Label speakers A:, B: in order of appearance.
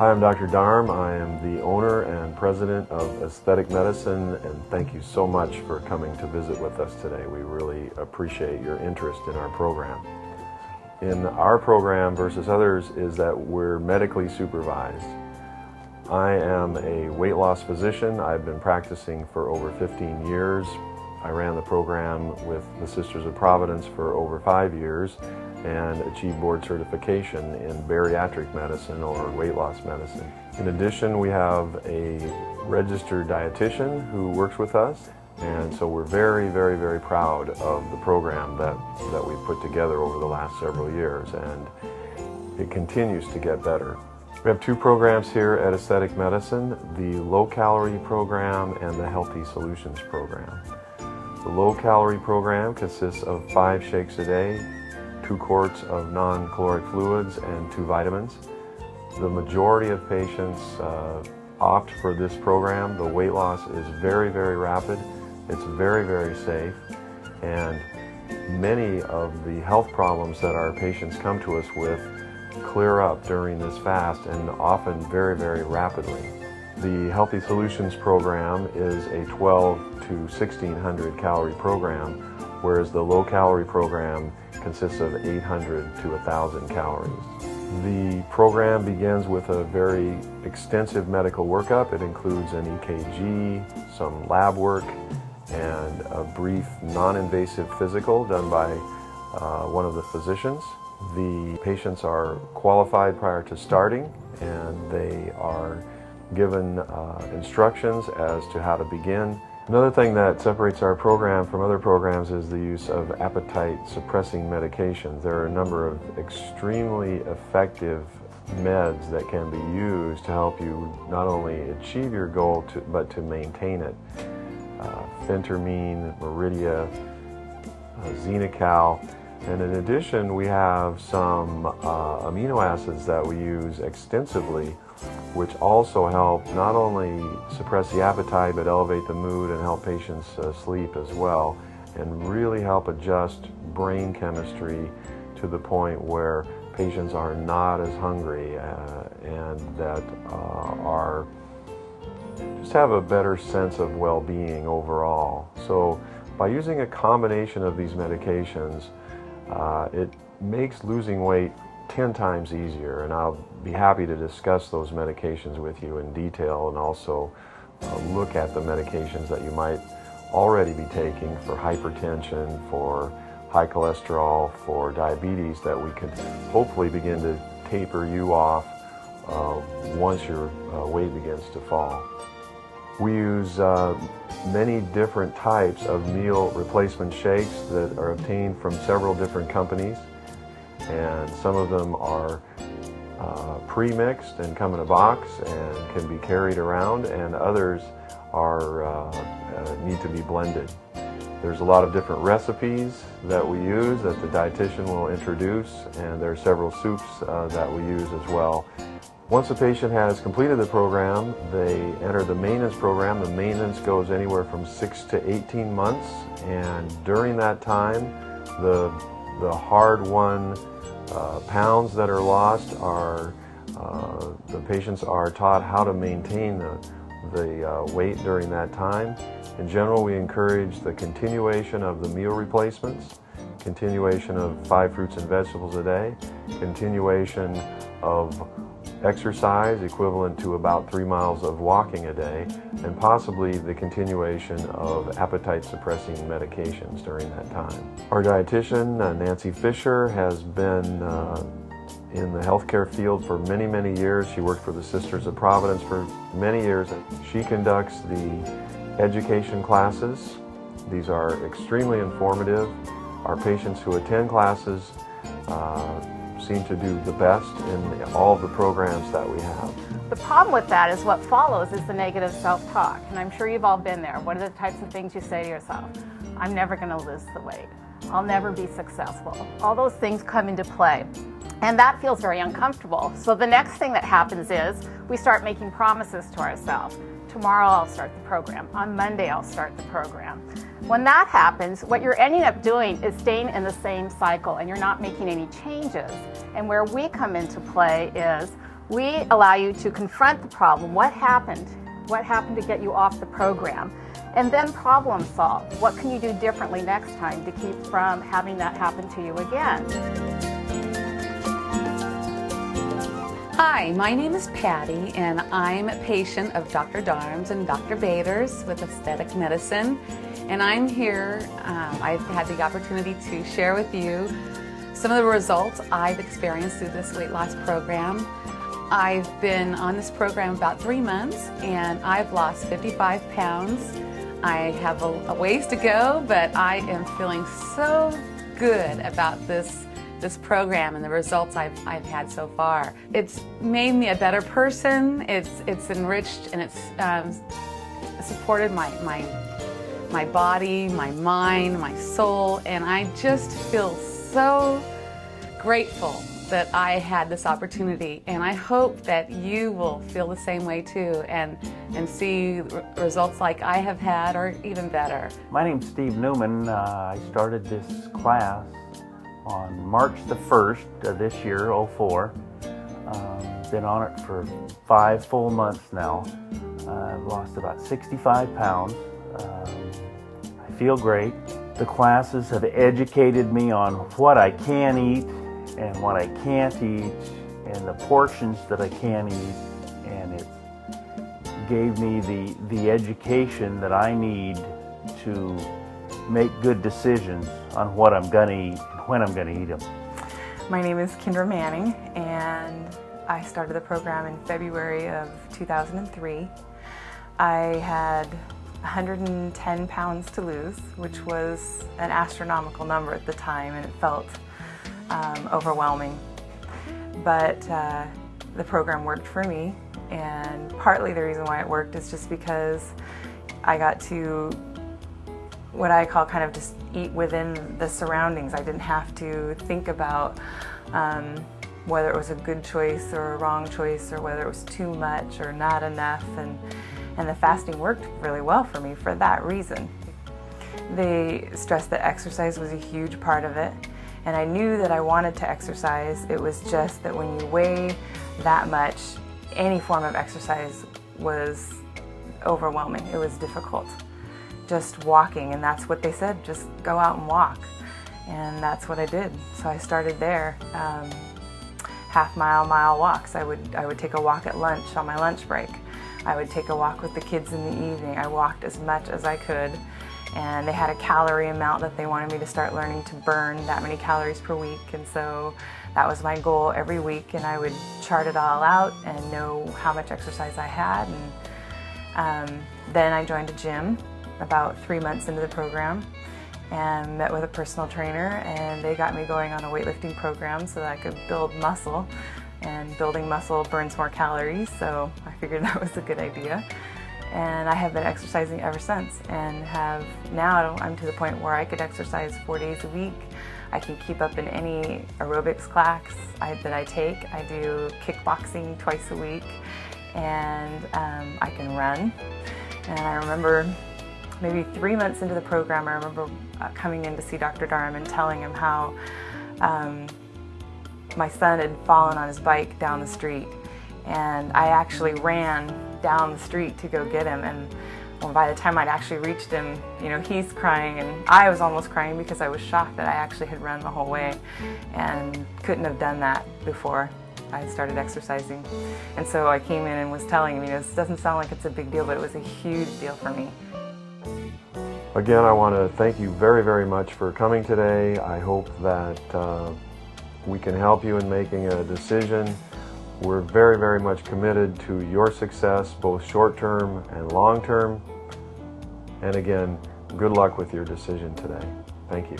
A: Hi, I'm Dr. Darm. I am the owner and president of Aesthetic Medicine, and thank you so much for coming to visit with us today. We really appreciate your interest in our program. In our program versus others is that we're medically supervised. I am a weight loss physician. I've been practicing for over 15 years. I ran the program with the Sisters of Providence for over 5 years and achieved board certification in bariatric medicine or weight loss medicine. In addition, we have a registered dietitian who works with us, and so we're very, very, very proud of the program that we've put together over the last several years, and it continues to get better. We have two programs here at Aesthetic Medicine, the low-calorie program and the Healthy Solutions program. The low-calorie program consists of 5 shakes a day, 2 quarts of non-caloric fluids, and 2 vitamins. The majority of patients opt for this program. The weight loss is very, very rapid. It's very, very safe, and many of the health problems that our patients come to us with clear up during this fast, and often very, very rapidly. The Healthy Solutions program is a 12 to 1600 calorie program, whereas the low calorie program consists of 800 to 1000 calories. The program begins with a very extensive medical workup. It includes an EKG, some lab work, and a brief non-invasive physical done by one of the physicians. The patients are qualified prior to starting, and they are given instructions as to how to begin. Another thing that separates our program from other programs is the use of appetite-suppressing medications. There are a number of extremely effective meds that can be used to help you not only achieve your goal, but to maintain it. Phentermine, Meridia, Xenical. And in addition, we have some amino acids that we use extensively, which also help not only suppress the appetite, but elevate the mood and help patients sleep as well, and really help adjust brain chemistry to the point where patients are not as hungry and that just have a better sense of well-being overall. So by using a combination of these medications, it makes losing weight 10 times easier, and I'll be happy to discuss those medications with you in detail, and also look at the medications that you might already be taking for hypertension, for high cholesterol, for diabetes, that we could hopefully begin to taper you off once your weight begins to fall. We use many different types of meal replacement shakes that are obtained from several different companies, and some of them are pre-mixed and come in a box and can be carried around, and others are need to be blended. There's a lot of different recipes that we use that the dietitian will introduce, and there are several soups that we use as well. Once a patient has completed the program, they enter the maintenance program. The maintenance goes anywhere from 6 to 18 months, and during that time, the hard-won pounds that are lost are, the patients are taught how to maintain the weight during that time. In general, we encourage the continuation of the meal replacements, continuation of 5 fruits and vegetables a day, continuation of exercise equivalent to about 3 miles of walking a day, and possibly the continuation of appetite-suppressing medications during that time. Our dietitian, Nancy Fisher, has been in the healthcare field for many, many years. She worked for the Sisters of Providence for many years. She conducts the education classes. These are extremely informative. Our patients who attend classes seem to do the best in all of the programs that we have.
B: The problem with that is what follows is the negative self-talk, and I'm sure you've all been there. What are the types of things you say to yourself? I'm never going to lose the weight. I'll never be successful. All those things come into play, and that feels very uncomfortable. So the next thing that happens is we start making promises to ourselves. Tomorrow I'll start the program. On Monday I'll start the program. When that happens, what you're ending up doing is staying in the same cycle, and you're not making any changes. And where we come into play is We allow you to confront the problem. What happened? What happened to get you off the program? And then problem solve. What can you do differently next time to keep from having that happen to you again?
C: Hi, my name is Patty, and I'm a patient of Dr. Darms and Dr. Bader's with aesthetic medicine. And I'm here, I've had the opportunity to share with you some of the results I've experienced through this weight loss program. I've been on this program about 3 months, and I've lost 55 pounds. I have a ways to go, but I am feeling so good about this program and the results I've had so far. It's made me a better person. It's enriched and it's supported my body, my mind, my soul, and I just feel so grateful that I had this opportunity, and I hope that you will feel the same way too and see results like I have had or even better.
D: My name's Steve Newman. I started this class on March the 1st of this year, 04. Been on it for 5 full months now. I've lost about 65 pounds. I feel great. The classes have educated me on what I can eat and what I can't eat and the portions that I can eat, and it gave me the education that I need to make good decisions on what I'm going to eat and when I'm going to eat them.
E: My name is Kendra Manning, and I started the program in February of 2003. I had 110 pounds to lose, which was an astronomical number at the time, and it felt overwhelming. But the program worked for me, and partly the reason why it worked is just because I got to what I call kind of just eat within the surroundings. I didn't have to think about whether it was a good choice or a wrong choice, or whether it was too much or not enough, and the fasting worked really well for me for that reason. They stressed that exercise was a huge part of it, and I knew that I wanted to exercise. It was just that when you weigh that much, any form of exercise was overwhelming. It was difficult. Just walking, and that's what they said, just go out and walk, and that's what I did. So I started there. Half-mile walks. I would take a walk at lunch on my lunch break. I would take a walk with the kids in the evening. I walked as much as I could, and they had a calorie amount that they wanted me to start learning to burn that many calories per week, and so that was my goal every week, and I would chart it all out and know how much exercise I had. And then I joined a gym about 3 months into the program and met with a personal trainer, and they got me going on a weightlifting program so that I could build muscle, and building muscle burns more calories, so I figured that was a good idea. And I have been exercising ever since, and now I'm to the point where I could exercise 4 days a week. I can keep up in any aerobics class that I take. I do kickboxing twice a week, and I can run. And I remember maybe 3 months into the program, I remember coming in to see Dr. Darm and telling him how my son had fallen on his bike down the street, and I actually ran down the street to go get him, and by the time I'd actually reached him, you know, he's crying, and I was almost crying because I was shocked that I actually had run the whole way and couldn't have done that before I started exercising. And so I came in and was telling him, you know, this doesn't sound like it's a big deal, but it was a huge deal for me.
A: Again, I want to thank you very, very much for coming today. I hope that we can help you in making a decision. We're very, very much committed to your success, both short-term and long-term. And again, good luck with your decision today. Thank you.